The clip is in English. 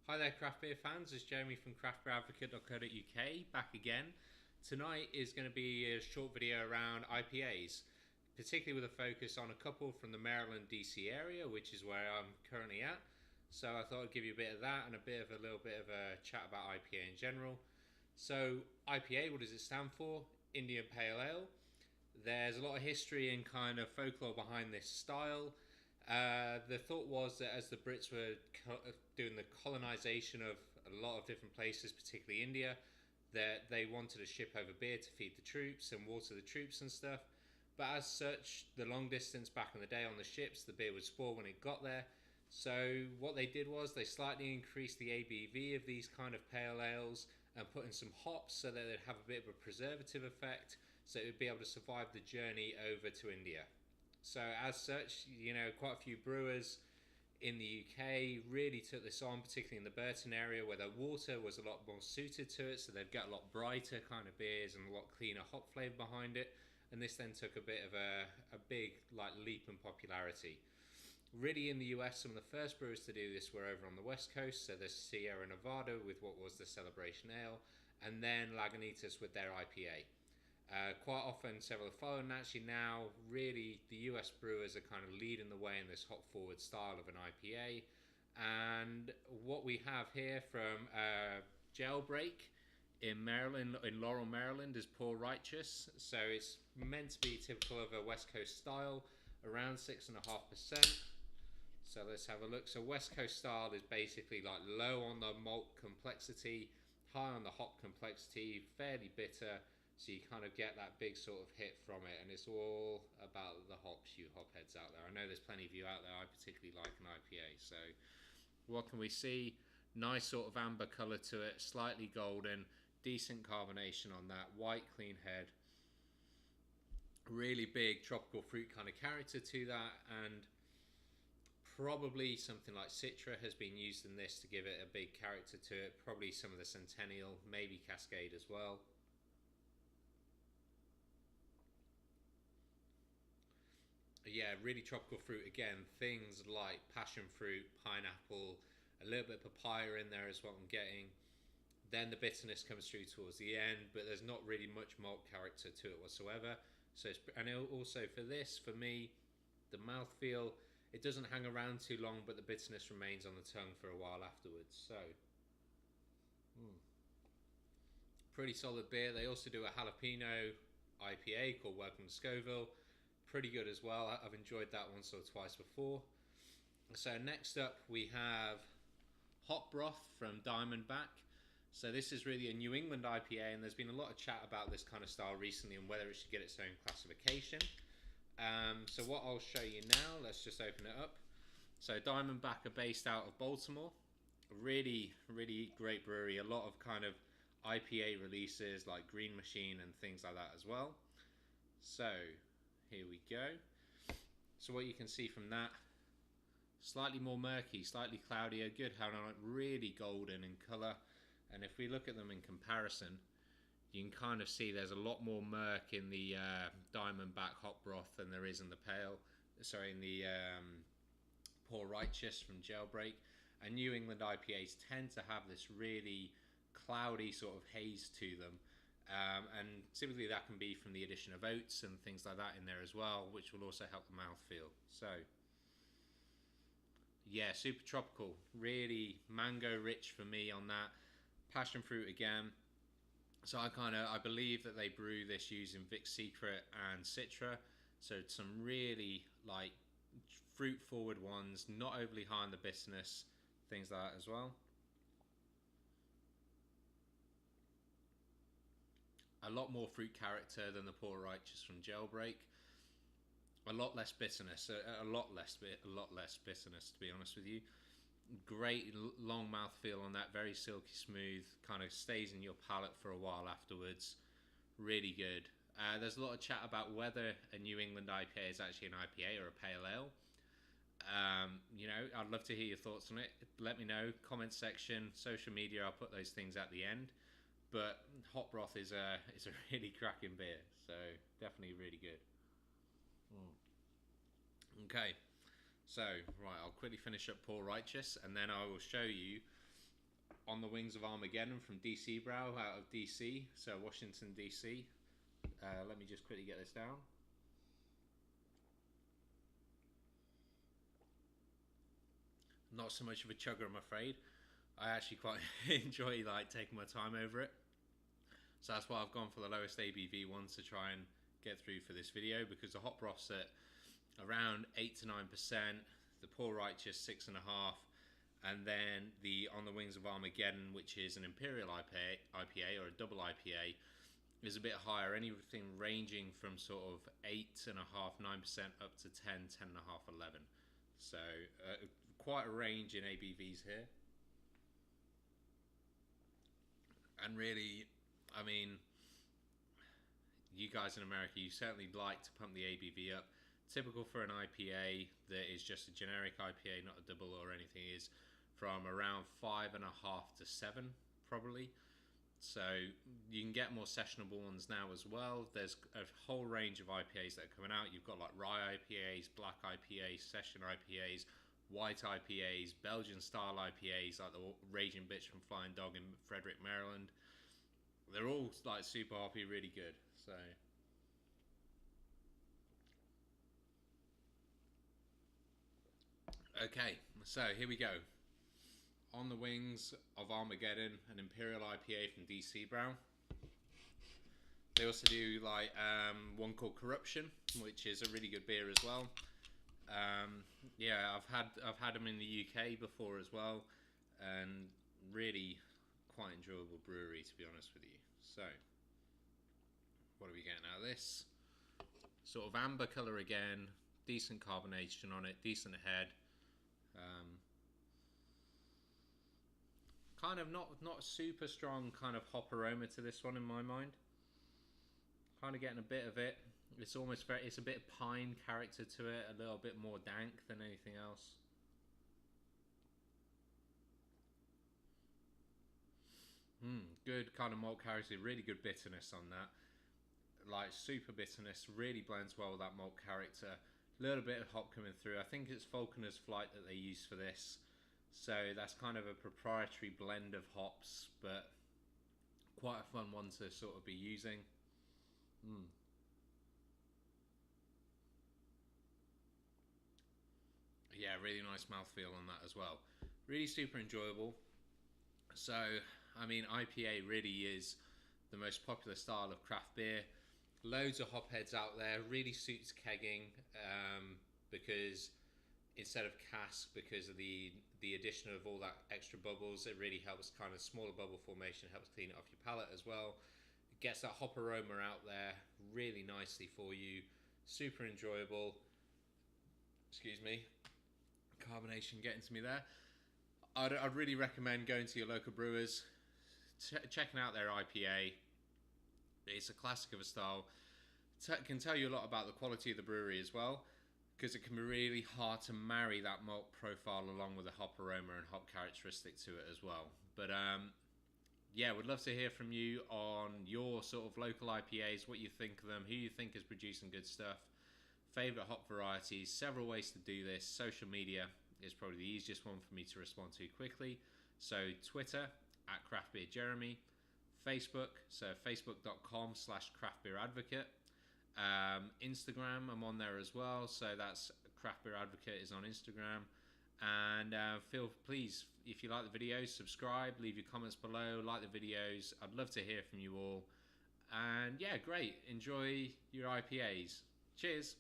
Hi there, craft beer fans. It's Jeremy from craftbeeradvocate.co.uk back again. Tonight is going to be a short video around IPAs, particularly with a focus on a couple from the Maryland DC area, which is where I'm currently at. So I thought I'd give you a bit of that and a little bit of a chat about IPA in general. So IPA, what does it stand for? Indian Pale Ale. There's a lot of history and kind of folklore behind this style. The thought was that as the Brits were doing the colonization of a lot of different places, particularly India, that they wanted to ship over beer to feed the troops and water the troops and stuff. But as such, the long distance back in the day on the ships, the beer would spoil when it got there. So what they did was they slightly increased the ABV of these kind of pale ales and put in some hops so that they'd have a bit of a preservative effect, so it would be able to survive the journey over to India. So as such, quite a few brewers in the UK really took this on, particularly in the Burton area where the water was a lot more suited to it, so they'd get a lot brighter kind of beers and a lot cleaner hop flavour behind it. And this then took a bit of a big leap in popularity. Really, in the US, some of the first brewers to do this were over on the West Coast. So there's Sierra Nevada with what was the Celebration Ale, and then Lagunitas with their IPA. Quite often, several have followed, and actually now, really, the US brewers are kind of leading the way in this hop forward style of an IPA. And what we have here from Jailbreak in Maryland, in Laurel, Maryland, is Poor Righteous. So it's meant to be typical of a West Coast style, around 6.5%. So let's have a look. So West Coast style is basically like low on the malt complexity, high on the hop complexity, fairly bitter. So you kind of get that big sort of hit from it, and it's all about the hops, you hop heads out there. I know there's plenty of you out there. I particularly like an IPA. So what can we see? Nice sort of amber colour to it, slightly golden, decent carbonation on that, white clean head. Really big tropical fruit kind of character to that, and probably something like Citra has been used in this to give it a big character to it. Probably some of the Centennial, maybe Cascade as well. Yeah, really tropical fruit again. Things like passion fruit, pineapple, a little bit of papaya in there is what I'm getting. Then the bitterness comes through towards the end, but there's not really much malt character to it whatsoever. So and also for this, for me, the mouthfeel, it doesn't hang around too long, but the bitterness remains on the tongue for a while afterwards. So pretty solid beer. They also do a jalapeno IPA called Welcome to Scoville. Pretty good as well. I've enjoyed that once or twice before. So next up we have Hop Broth from Diamondback. So this is really a New England IPA, and there's been a lot of chat about this kind of style recently and whether it should get its own classification. So what I'll show you now, let's just open it up. So Diamondback are based out of Baltimore. Really, really great brewery. A lot of kind of IPA releases like Green Machine and things like that as well. So here we go. So what you can see from that, slightly more murky, slightly cloudier, good how really golden in colour. And if we look at them in comparison, you can kind of see there's a lot more murk in the Diamondback hop broth than there is in the in the Poor Righteous from Jailbreak. And New England IPAs tend to have this really cloudy sort of haze to them. And typically that can be from the addition of oats and things like that in there as well, which will also help the mouthfeel. So yeah, super tropical, really mango rich for me on that. Passion fruit again. So I believe that they brew this using Vic Secret and Citra. So some really like fruit forward ones, not overly high on the bitterness, things like that as well. A lot more fruit character than the Poor Righteous from Jailbreak. A lot less bitterness, a lot less bitterness, to be honest with you. Great long mouth feel on that, very silky smooth, kind of stays in your palate for a while afterwards. Really good. There's a lot of chat about whether a New England IPA is actually an IPA or a pale ale. I'd love to hear your thoughts on it. Let me know, comment section, social media, I'll put those things at the end. But Hop Broth is a really cracking beer, so definitely really good. Okay, so right, I'll quickly finish up Poor Righteous, and then I will show you On the Wings of Armageddon from DC Brow out of DC, so Washington DC. Let me just quickly get this down. Not so much of a chugger, I'm afraid. I actually quite enjoy like taking my time over it. So that's why I've gone for the lowest ABV ones to try and get through for this video, because the hop broth's at around 8 to 9%, the Poor Righteous 6.5%, and then the On the Wings of Armageddon, which is an Imperial IPA or a double IPA, is a bit higher, anything ranging from sort of 8.5%, 9% up to 10, 10.5, 11. So quite a range in ABVs here. And really, I mean, you guys in America, you certainly like to pump the ABV up. Typical for an IPA that is just a generic IPA, not a double or anything, is from around 5.5 to 7, probably. So you can get more sessionable ones now as well. There's a whole range of IPAs that are coming out. You've got like rye IPAs, black IPAs, session IPAs, white IPAs, Belgian style IPAs like the Raging Bitch from Flying Dog in Frederick, Maryland. They're all like super hoppy, really good. So okay, so here we go. On the Wings of Armageddon, an Imperial IPA from DC Brown. They also do like one called Corruption, which is a really good beer as well. Yeah, I've had them in the UK before as well, and really quite enjoyable brewery, to be honest with you. So, what are we getting out of this? Sort of amber colour again, decent carbonation on it, decent head. Kind of not super strong kind of hop aroma to this one in my mind. Kind of getting a bit of it. It's almost it's a bit of pine character to it, a little bit more dank than anything else. Good kind of malt character, really good bitterness on that. Like super bitterness, really blends well with that malt character. A little bit of hop coming through. I think it's Falconer's Flight that they use for this. So that's kind of a proprietary blend of hops, but quite a fun one to sort of be using. Yeah, really nice mouthfeel on that as well. Really super enjoyable. So, I mean, IPA really is the most popular style of craft beer. Loads of hop heads out there. Really suits kegging because instead of cask, because of the addition of all that extra bubbles, it really helps kind of smaller bubble formation, helps clean it off your palate as well. It gets that hop aroma out there really nicely for you. Super enjoyable. Excuse me. Carbonation getting to me there. I'd really recommend going to your local brewers, checking out their IPA. It's a classic of a style. Can tell you a lot about the quality of the brewery as well, because it can be really hard to marry that malt profile along with a hop aroma and hop characteristic to it as well. But yeah, would love to hear from you on your sort of local IPAs, what you think of them, who you think is producing good stuff, favourite hop varieties, several ways to do this. Social media is probably the easiest one for me to respond to quickly. So Twitter @craftbeerjeremy, Facebook, so facebook.com/craftbeeradvocate. Instagram, I'm on there as well, so that's Craft Beer Advocate is on Instagram. And please, if you like the videos, subscribe, leave your comments below, like the videos. I'd love to hear from you all. And yeah, great. Enjoy your IPAs. Cheers.